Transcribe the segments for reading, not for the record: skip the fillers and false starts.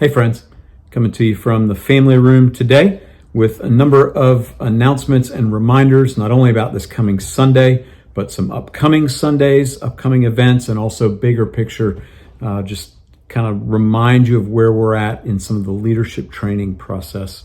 Hey friends, coming to you from the family room today with a number of announcements and reminders, not only about this coming Sunday, but some upcoming Sundays, upcoming events, and also bigger picture, just kind of remind you of where we're at in some of the leadership training process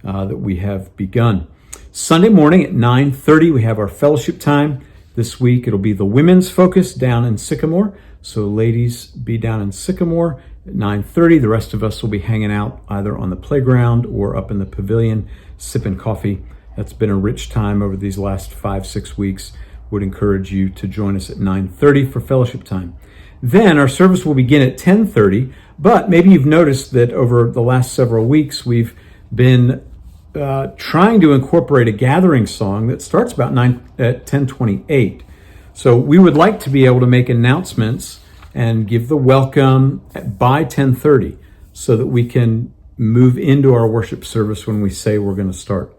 that we have begun. Sunday morning at 9:30, we have our fellowship time. This week, it'll be the women's focus down in Sycamore. So ladies, be down in Sycamore at 9:30. The rest of us will be hanging out either on the playground or up in the pavilion, sipping coffee. That's been a rich time over these last 5-6 weeks. Would encourage you to join us at 9:30 for fellowship time. Then our service will begin at 10:30, but maybe you've noticed that over the last several weeks, we've been trying to incorporate a gathering song that starts about 10:28. So we would like to be able to make announcements and give the welcome by 10:30 so that we can move into our worship service when we say we're going to start.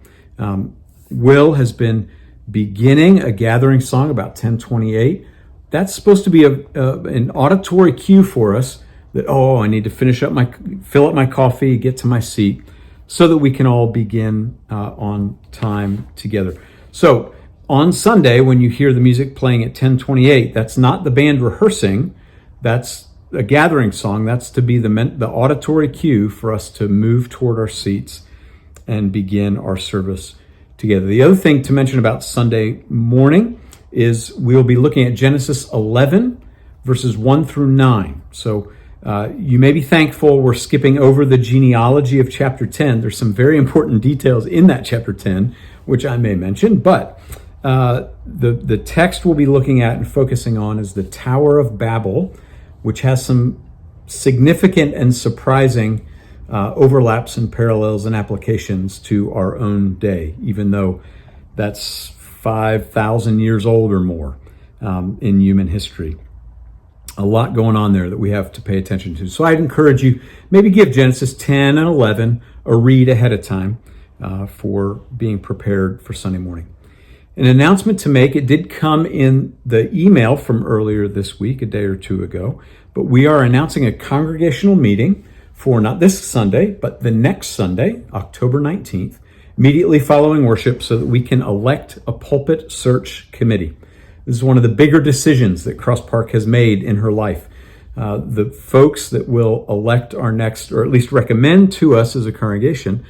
Will has been beginning a gathering song about 10:28. That's supposed to be an auditory cue for us that, I need to fill up my coffee, get to my seat, so that we can all begin on time together. So on Sunday, when you hear the music playing at 10:28, that's not the band rehearsing. That's a gathering song. That's to be the auditory cue for us to move toward our seats and begin our service together. The other thing to mention about Sunday morning is we'll be looking at Genesis 11, verses 1 through 9. So you may be thankful we're skipping over the genealogy of chapter 10. There's some very important details in that chapter 10, which I may mention, but the text we'll be looking at and focusing on is the Tower of Babel, which has some significant and surprising overlaps and parallels and applications to our own day, even though that's 5,000 years old or more in human history. A lot going on there that we have to pay attention to. So I'd encourage you, maybe give Genesis 10 and 11 a read ahead of time for being prepared for Sunday morning. An announcement to make, it did come in the email from earlier this week, a day or two ago, but we are announcing a congregational meeting for not this Sunday, but the next Sunday, October 19th, immediately following worship, so that we can elect a pulpit search committee. This is one of the bigger decisions that Cross Park has made in her life. The folks that will elect our next, or at least recommend to us as a congregation,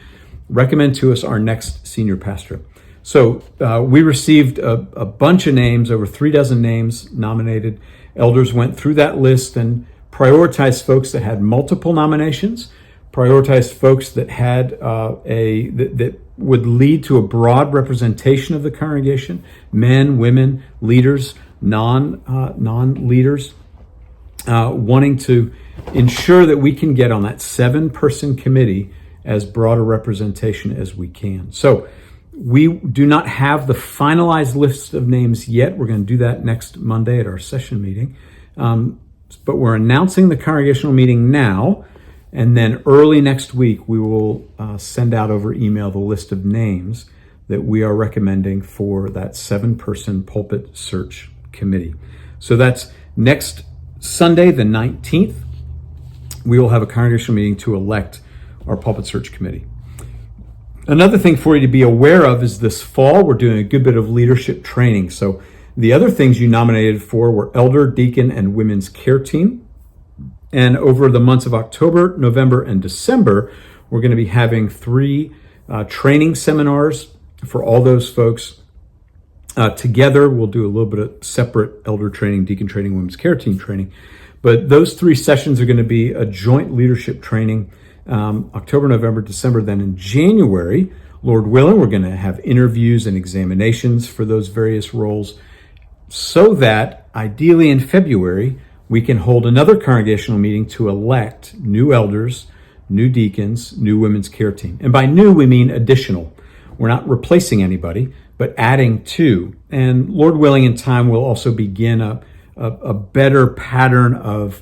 recommend to us our next senior pastor. So we received a bunch of names, over 36 names nominated. Elders went through that list and prioritized folks that had multiple nominations, prioritized folks that had that would lead to a broad representation of the congregation: men, women, leaders, non-leaders, wanting to ensure that we can get on that 7-person committee as broad a representation as we can. So we do not have the finalized list of names yet. We're going to do that next Monday at our session meeting. But we're announcing the congregational meeting now, and then early next week, we will send out over email the list of names that we are recommending for that 7-person pulpit search committee. So that's next Sunday, the 19th. We will have a congregational meeting to elect our pulpit search committee. Another thing for you to be aware of is this fall, we're doing a good bit of leadership training. So the other things you nominated for were elder, deacon, and women's care team. And over the months of October, November, and December, we're going to be having 3 training seminars for all those folks. Together, we'll do a little bit of separate elder training, deacon training, women's care team training. But those 3 sessions are going to be a joint leadership training, October, November, December. Then in January, Lord willing, we're going to have interviews and examinations for those various roles, so that ideally in February, we can hold another congregational meeting to elect new elders, new deacons, new women's care team. And by new, we mean additional. We're not replacing anybody, but adding to. And Lord willing, in time, we'll also begin a better pattern of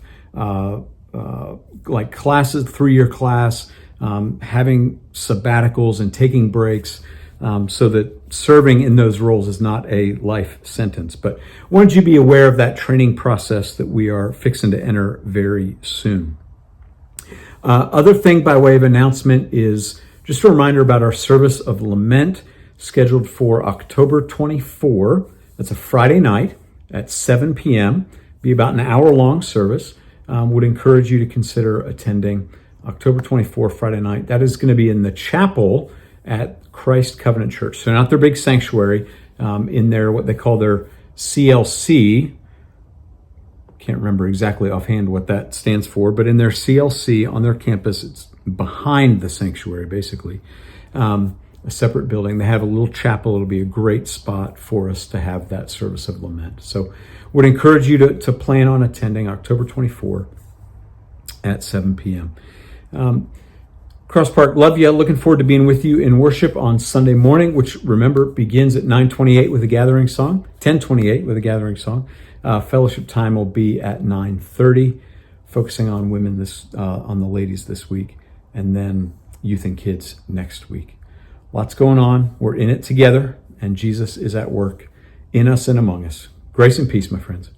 like classes, 3-year class, having sabbaticals and taking breaks, so that serving in those roles is not a life sentence. But wanted you to be aware of that training process that we are fixing to enter very soon. Other thing by way of announcement is just a reminder about our service of lament scheduled for October 24. That's a Friday night at 7 p.m. Be about an hour-long service. Would encourage you to consider attending October 24, Friday night. That is going to be in the chapel at Christ Covenant Church. So not their big sanctuary, in their, what they call their CLC. Can't remember exactly offhand what that stands for, but in their CLC on their campus, it's behind the sanctuary, basically. A separate building. They have a little chapel. It'll be a great spot for us to have that service of lament. So would encourage you to plan on attending October 24 at 7 p.m. Cross Park, love you. Looking forward to being with you in worship on Sunday morning, which, remember, begins at 9:28 with a gathering song, 10:28 with a gathering song. Fellowship time will be at 9:30, focusing on women on the ladies this week, and then youth and kids next week. Lots going on. We're in it together, and Jesus is at work in us and among us. Grace and peace, my friends.